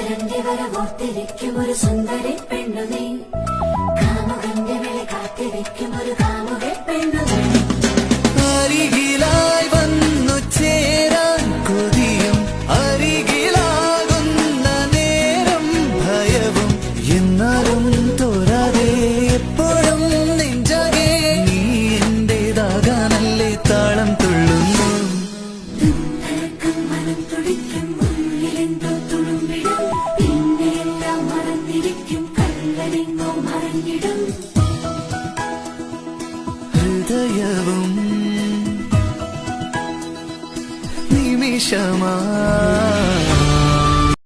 വരന്റെ വരവോർത്തിരിക്കും ഒരു സുന്ദരി പെണ്ണു നീ, കാമുകന്റെ വിളി കാത്തിരിക്കും ഒരു കാമുക പെണ്ണു നീ. അരികിലായി വന്നു ചേരാൻ കൊതിയും അരികിലാകുന്ന നേരം ഭയവും, എന്നാലും തോരാതെ എപ്പോഴും നെഞ്ചാകെ നീ എന്റേതാകാനല്ലേ താളം തുള്ളുന്നു. മനം തുടിക്കും ഉള്ളിലെന്തോ തുളുമ്പിടും, പിന്നെയെല്ലാം മറന്നിരിക്കും കള്ളനെങ്ങോ മറഞ്ഞിടും. ഹൃദയവും നിമിഷമാ